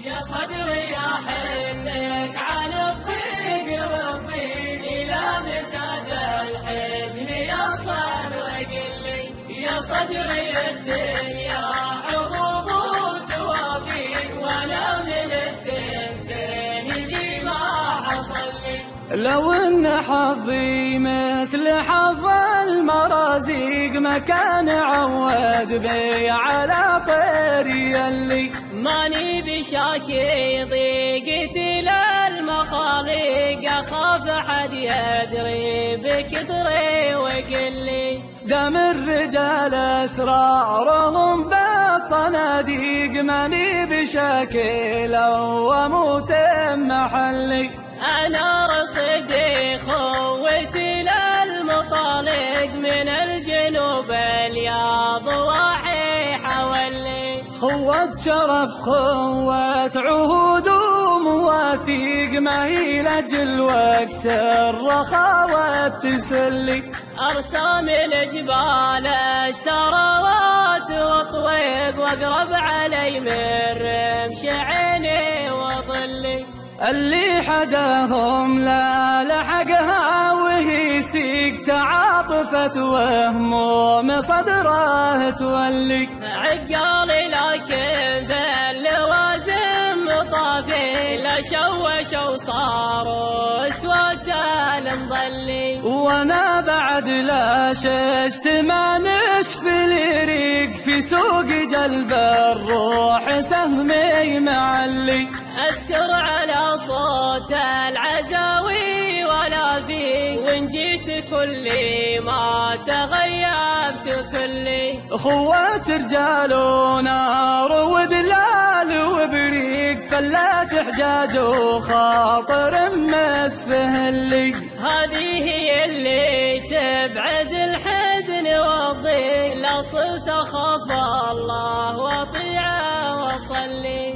يا صدري أحنك على الضيق والضيق، إلى متى ذا الحزن يصل وقل لي يا صدري الدنيا حظوظ وتوافيق، ولا من الثنتين دي ما حصل لي. لو ان حظي مثل حظ المرازيق ما كان عود بي على طيري اللي ماني بشاكي ضيقتي للمخاليق، اخاف احد يدري بكثري وقلي دم الرجال اسرارهم بالصناديق، ماني بشاكي لو اموت محلي. انا رصدي خوتي للمطالق من الجنوب الياض واحي حولي، خوة شرف خوة عهود ومواثيق، ما هي لاجل وقت الرخاوة تسلي. ارسام الجبال السراوات وطويق، واقرب علي من رمش عيني وظلي. اللي حداهم لا لحقها وهي سيق، تعاطفت وهموم صدره تولي. عقالي لكن في اللوازم مطافي، لا شوشوا صاروا اسوة المضلي. وانا بعد لا ششت ما نشفي الريق، في سوق جلب الروح سهمي معلي. أسكر على صوت العزاوي ولا في، وإن جيت كلي ما تغيبت كلي. خوات رجال ونار ودلال وبريق، فلات حجاج وخاطر مسفه اللي. هذه هي اللي تبعد الحزن والضيق، لا صرت أخاف الله وأطيعه وأصلي.